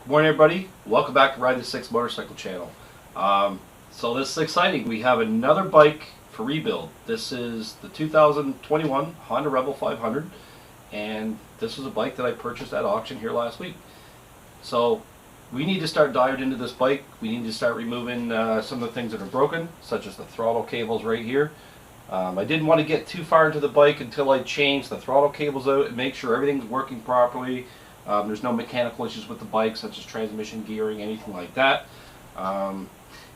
Good morning, everybody. Welcome back to Ride the Six Motorcycle Channel. So this is exciting. We have another bike for rebuild. This is the 2021 Honda Rebel 500, and this was a bike that I purchased at auction here last week. So we need to start diving into this bike. We need to start removing some of the things that are broken, such as the throttle cables right here. I didn't want to get too far into the bike until I changed the throttle cables out and make sure everything's working properly. There's no mechanical issues with the bike, such as transmission gearing, anything like that.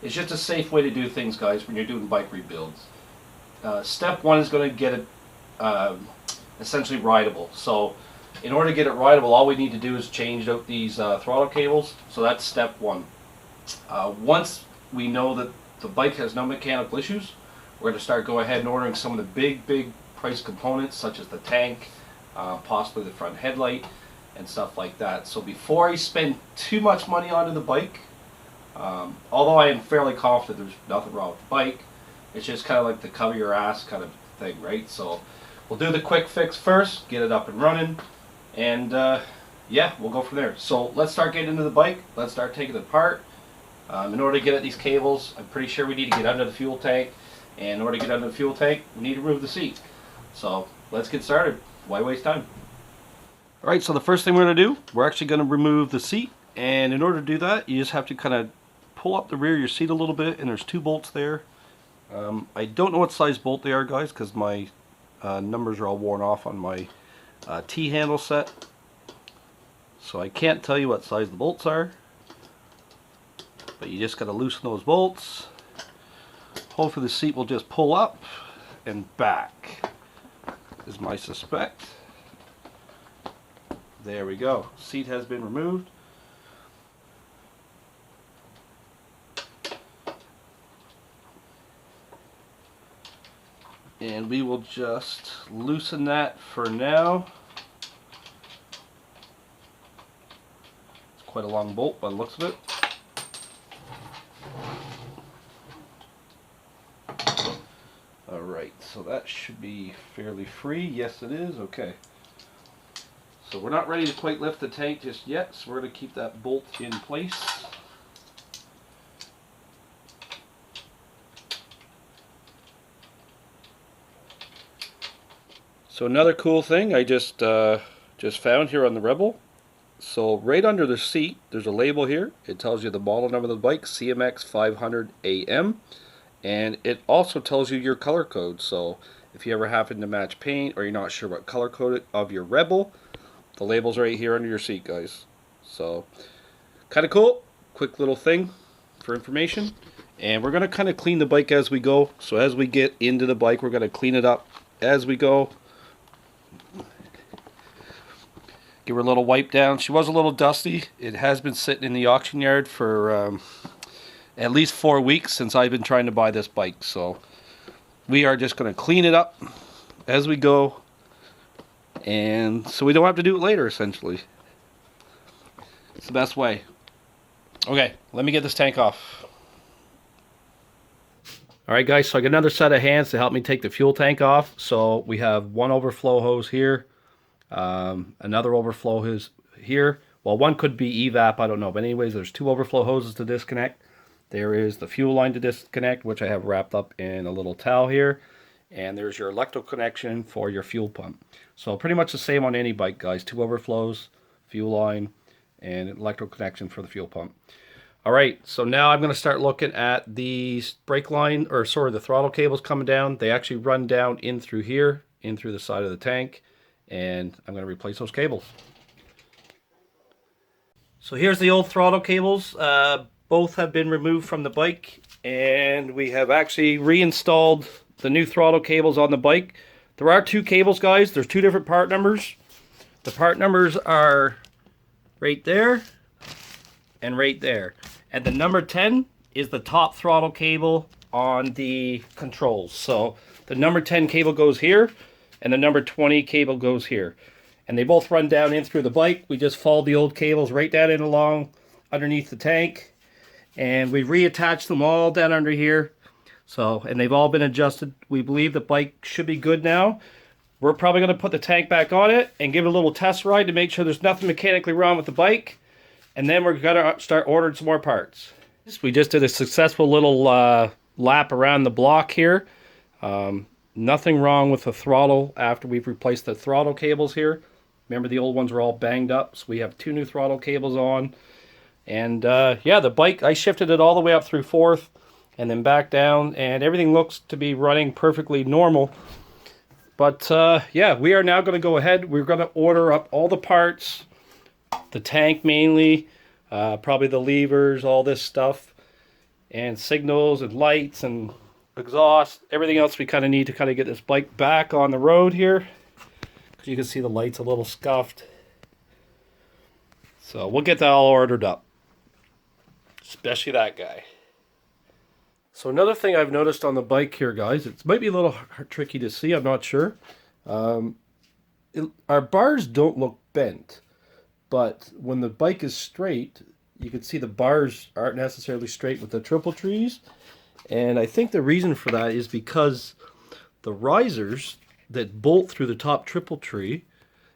It's just a safe way to do things, guys, when you're doing bike rebuilds. Step one is going to get it essentially rideable. So in order to get it rideable, all we need to do is change out these throttle cables. So that's step one. Once we know that the bike has no mechanical issues, we're going to start go ahead and ordering some of the big price components, such as the tank, possibly the front headlight, and stuff like that. So before I spend too much money onto the bike, although I am fairly confident there's nothing wrong with the bike, it's just kind of like the cover your ass kind of thing, right? So we'll do the quick fix first, get it up and running, and yeah, we'll go from there. So let's start getting into the bike. Let's start taking it apart. In order to get at these cables, I'm pretty sure we need to get under the fuel tank, and in order to get under the fuel tank, we need to remove the seat. So let's get started. Why waste time? Alright, so the first thing we're going to do, we're actually going to remove the seat, and in order to do that, you just have to kind of pull up the rear of your seat a little bit, and there's two bolts there. I don't know what size bolt they are, guys, because my numbers are all worn off on my T-handle set, so I can't tell you what size the bolts are, but you just got to loosen those bolts. Hopefully the seat will just pull up and back, is my suspect. There we go. Seat has been removed. And we will just loosen that for now. It's quite a long bolt by the looks of it. Alright, so that should be fairly free. Yes, it is. Okay. So we're not ready to quite lift the tank just yet, so we're going to keep that bolt in place. So another cool thing I just found here on the Rebel. So right under the seat, there's a label here. It tells you the model number of the bike, CMX 500 AM, and it also tells you your color code. So if you ever happen to match paint, or you're not sure what color code of your Rebel, the label's right here under your seat, guys. So kind of cool. Quick little thing for information. And we're going to kind of clean the bike as we go. So as we get into the bike, we're going to clean it up as we go. Give her a little wipe down. She was a little dusty. It has been sitting in the auction yard for at least 4 weeks since I've been trying to buy this bike. So we are just going to clean it up as we go, and so we don't have to do it later, essentially. It's the best way. Okay, let me get this tank off. Alright guys, so I got another set of hands to help me take the fuel tank off. So we have one overflow hose here, another overflow hose here. Well, one could be evap, I don't know. But anyways, there's two overflow hoses to disconnect. There is the fuel line to disconnect, which I have wrapped up in a little towel here. And there's your electrical connection for your fuel pump. So pretty much the same on any bike, guys. Two overflows, fuel line, and electrical connection for the fuel pump. Alright, so now I'm going to start looking at the brake line, or sorry, the throttle cables coming down. They actually run down in through here, in through the side of the tank. And I'm going to replace those cables. So here's the old throttle cables. Both have been removed from the bike, and we have actually reinstalled the new throttle cables on the bike. There are two cables, guys. There's two different part numbers. The part numbers are right there and right there. And the number 10 is the top throttle cable on the controls. So the number 10 cable goes here, and the number 20 cable goes here. And they both run down in through the bike. We just followed the old cables right down in along underneath the tank. And we reattached them all down under here. So, and they've all been adjusted. We believe the bike should be good now. We're probably going to put the tank back on it and give it a little test ride to make sure there's nothing mechanically wrong with the bike. and then we're gonna start ordering some more parts. We just did a successful little lap around the block here. Nothing wrong with the throttle after we've replaced the throttle cables here. Remember, the old ones were all banged up, so we have 2 new throttle cables on. And yeah, the bike, I shifted it all the way up through 4th and then back down, and everything looks to be running perfectly normal. But yeah, we are now going to go ahead. We're going to order up all the parts, the tank mainly, probably the levers, all this stuff, and signals and lights and exhaust, everything else we kind of need to kind of get this bike back on the road here. Because you can see the light's a little scuffed. So we'll get that all ordered up. Especially that guy. So another thing I've noticed on the bike here, guys, it might be a little tricky to see, I'm not sure. Our bars don't look bent, but when the bike is straight, you can see the bars aren't necessarily straight with the triple trees. And I think the reason for that is because the risers that bolt through the top triple tree,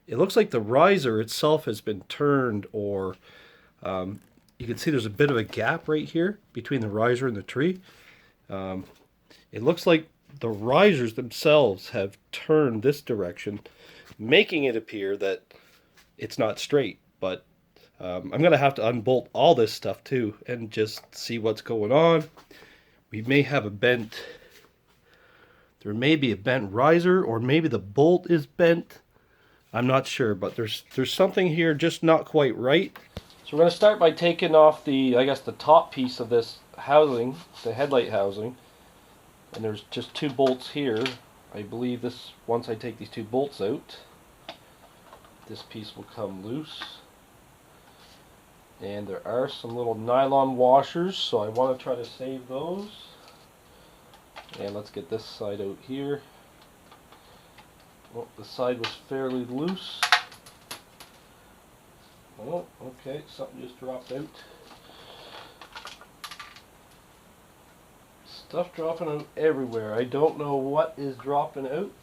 it looks like the riser itself has been turned, or you can see there's a bit of a gap right here between the riser and the tree. It looks like the risers themselves have turned this direction, making it appear that it's not straight. But I'm going to have to unbolt all this stuff too and just see what's going on. We may have a bent, there may be a bent riser, or maybe the bolt is bent. I'm not sure, but there's something here just not quite right. So we're going to start by taking off the, I guess, the top piece of this housing, the headlight housing. And there's just 2 bolts here. I believe this, once I take these 2 bolts out, this piece will come loose. And there are some little nylon washers, so I want to try to save those. And let's get this side out here. Well, the side was fairly loose. Oh, okay, something just dropped out. Stuff dropping out everywhere. I don't know what is dropping out.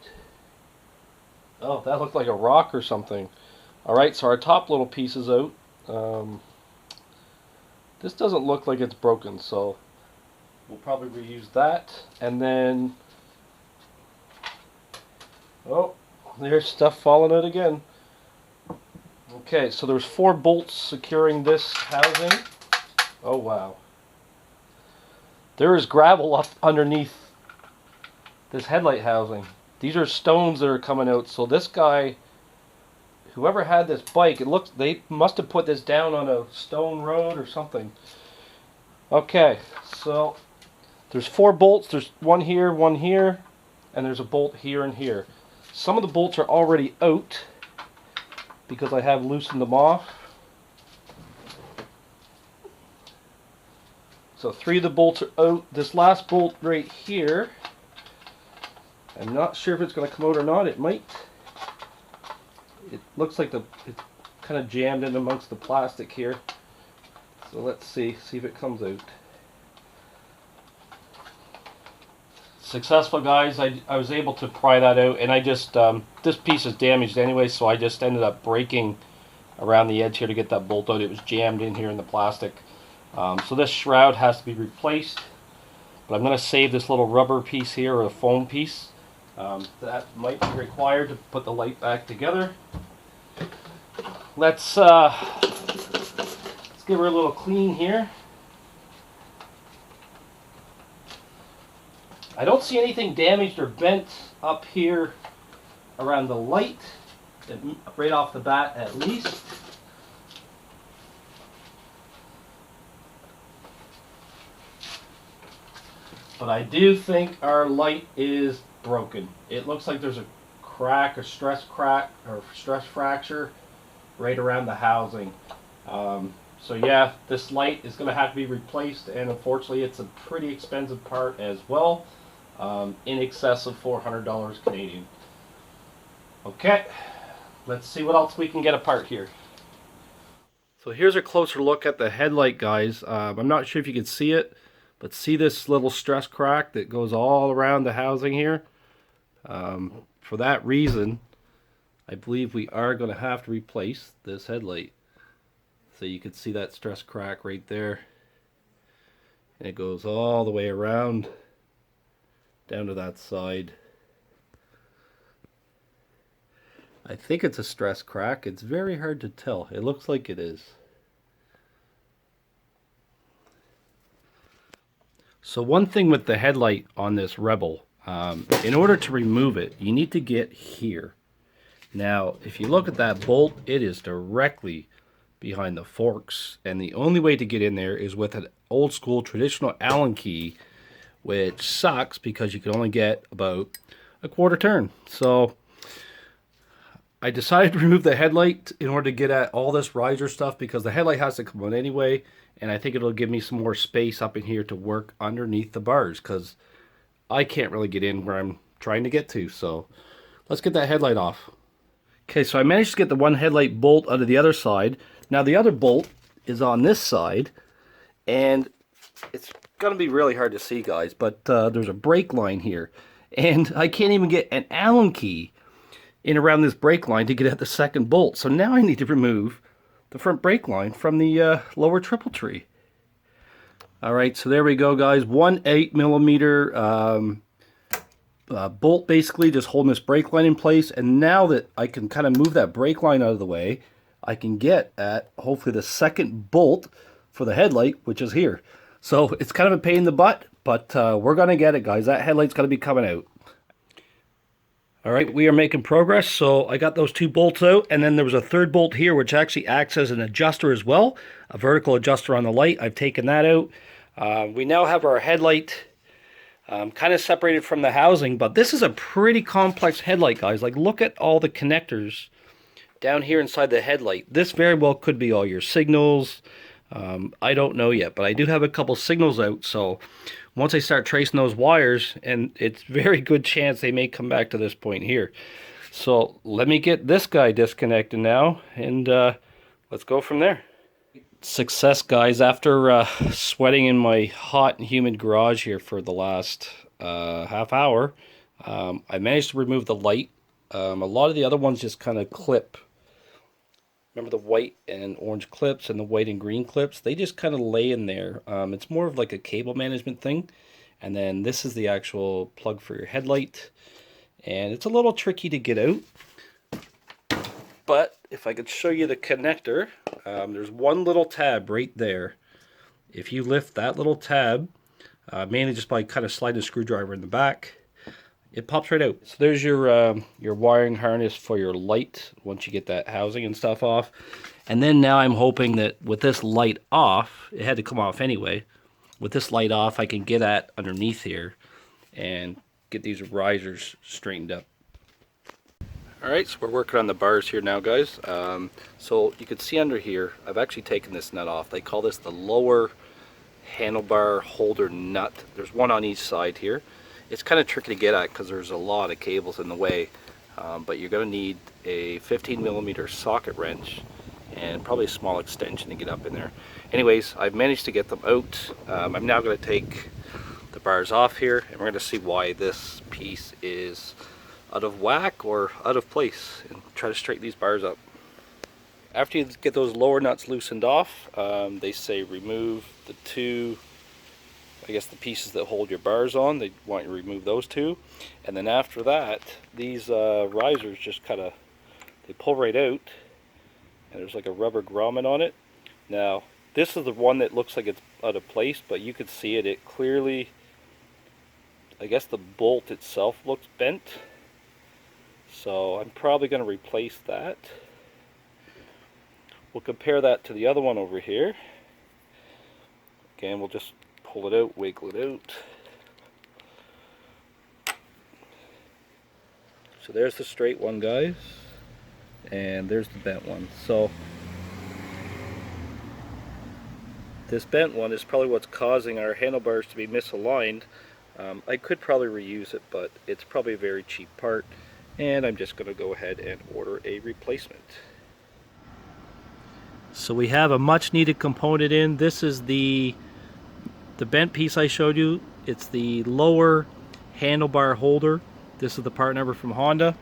Oh, that looked like a rock or something. Alright, so our top little piece is out. This doesn't look like it's broken, so we'll probably reuse that. And then, oh, there's stuff falling out again. Okay, so there's 4 bolts securing this housing. Oh wow. There is gravel up underneath this headlight housing. These are stones that are coming out. So this guy, whoever had this bike, it looks, they must have put this down on a stone road or something. Okay, so there's 4 bolts. There's one here, and there's a bolt here and here. Some of the bolts are already out because I have loosened them off. So 3 of the bolts are out. This last bolt right here, I'm not sure if it's going to come out or not. It might. It looks like it's kind of jammed in amongst the plastic here. So let's see if it comes out. Successful, guys. I was able to pry that out, and I just this piece is damaged anyway, so I just ended up breaking around the edge here to get that bolt out. It was jammed in here in the plastic. So this shroud has to be replaced, but I'm going to save this little rubber piece here, or a foam piece. That might be required to put the light back together. Let's give her a little clean here. I don't see anything damaged or bent up here around the light, right off the bat at least. But I do think our light is broken. It looks like there's a crack, a stress crack, or stress fracture right around the housing. So yeah, this light is going to have to be replaced, and unfortunately it's a pretty expensive part as well. In excess of $400 Canadian. Okay, let's see what else we can get apart here. So here's a closer look at the headlight, guys. I'm not sure if you can see it, but see this little stress crack that goes all around the housing here? For that reason, I believe we are going to have to replace this headlight. So you can see that stress crack right there. And it goes all the way around down to that side. I think it's a stress crack. It's very hard to tell. It looks like it is. So one thing with the headlight on this Rebel, in order to remove it, you need to get here. Now, if you look at that bolt, it is directly behind the forks, and the only way to get in there is with an old school traditional Allen key, which sucks because you can only get about a quarter turn. So I decided to remove the headlight in order to get at all this riser stuff, because the headlight has to come on anyway, and I think it'll give me some more space up in here to work underneath the bars, because I can't really get in where I'm trying to get to. So let's get that headlight off. Okay, so I managed to get the one headlight bolt out of the other side. Now the other bolt is on this side, and it's going to be really hard to see, guys, but there's a brake line here, and I can't even get an Allen key in around this brake line to get at the second bolt. So now I need to remove the front brake line from the lower triple tree. All right, so there we go, guys. 1 8mm bolt, basically just holding this brake line in place. And now that I can kind of move that brake line out of the way, I can get at hopefully the second bolt for the headlight, which is here. So it's kind of a pain in the butt, but we're gonna get it, guys. That headlight's gonna be coming out. All right, we are making progress. So I got those 2 bolts out, and then there was a third bolt here, which actually acts as an adjuster as well, a vertical adjuster on the light. I've taken that out. We now have our headlight kind of separated from the housing, but this is a pretty complex headlight, guys. Like, look at all the connectors down here inside the headlight. This very well could be all your signals. I don't know yet, but I do have a couple signals out, so once I start tracing those wires, and it's very good chance they may come back to this point here. So let me get this guy disconnected now, and let's go from there. Success, guys. After sweating in my hot and humid garage here for the last half hour, I managed to remove the light. A lot of the other ones just kind of clip. Remember the white and orange clips and the white and green clips? They just kind of lay in there. It's more of like a cable management thing. And then this is the actual plug for your headlight. And it's a little tricky to get out. But if I could show you the connector, there's one little tab right there. If you lift that little tab, mainly just by kind of sliding a screwdriver in the back, it pops right out. So there's your wiring harness for your light once you get that housing and stuff off. And then now I'm hoping that with this light off, it had to come off anyway. With this light off, I can get at underneath here and get these risers straightened up. Alright, so we're working on the bars here now, guys. So you can see under here, I've actually taken this nut off. They call this the lower handlebar holder nut. There's one on each side here. It's kind of tricky to get at because there's a lot of cables in the way, but you're going to need a 15mm socket wrench and probably a small extension to get up in there. Anyways, I've managed to get them out. I'm now going to take the bars off here, and we're going to see why this piece is out of whack or out of place, and try to straighten these bars up. After you get those lower nuts loosened off, they say remove the 2, I guess the pieces that hold your bars on. They want you to remove those 2, and then after that, these risers just kind of, they pull right out, and there's like a rubber grommet on it. Now this is the one that looks like it's out of place, but you could see it. It clearly, I guess the bolt itself looks bent, so I'm probably going to replace that. We'll compare that to the other one over here. Again, we'll just pull it out, wiggle it out. So there's the straight one, guys, and there's the bent one. So this bent one is probably what's causing our handlebars to be misaligned. I could probably reuse it, but it's probably a very cheap part, and I'm just going to go ahead and order a replacement. So we have a much needed component in. This is the bent piece I showed you. It's the lower handlebar holder. This is the part number from Honda.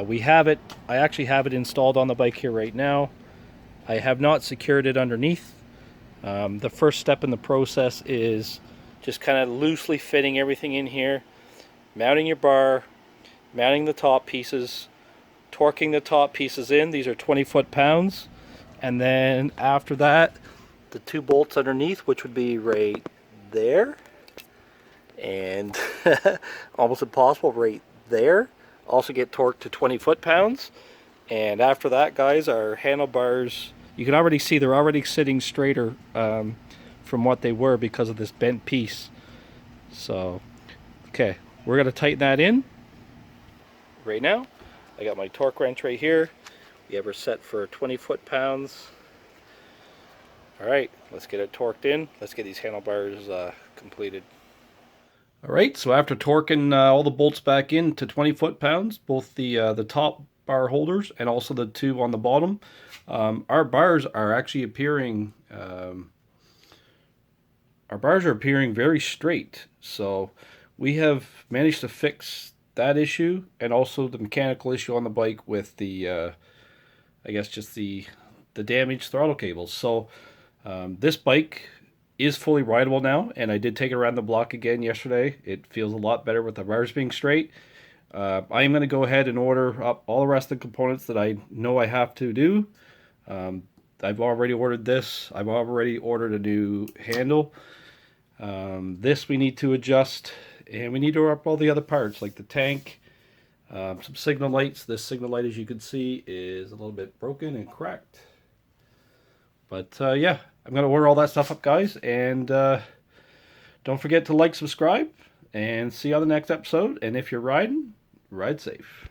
We have it, I actually have it installed on the bike here right now. I have not secured it underneath. The first step in the process is just kind of loosely fitting everything in here, mounting your bar, mounting the top pieces, torquing the top pieces in. These are 20 foot-pounds. And then after that, the 2 bolts underneath, which would be right there, and almost impossible right there, also get torqued to 20 foot-pounds. And after that, guys, our handlebars, you can already see they're already sitting straighter from what they were because of this bent piece. So, okay, we're going to tighten that in right now. I got my torque wrench right here. We have her set for 20 foot-pounds. Alright, let's get it torqued in. Let's get these handlebars completed. Alright, so after torquing all the bolts back in to 20 foot-pounds, both the top bar holders and also the 2 on the bottom, our bars are actually appearing very straight. So we have managed to fix that issue and also the mechanical issue on the bike with the I guess just the damaged throttle cables. So this bike is fully rideable now, and I did take it around the block again yesterday. It feels a lot better with the bars being straight. I am going to go ahead and order up all the rest of the components that I know I have to do. I've already ordered this. I've already ordered a new handle. This we need to adjust, and we need to order up all the other parts like the tank, some signal lights. This signal light, as you can see, is a little bit broken and cracked. But yeah, I'm going to order all that stuff up, guys. And don't forget to like, subscribe, and see you on the next episode. And if you're riding, ride safe.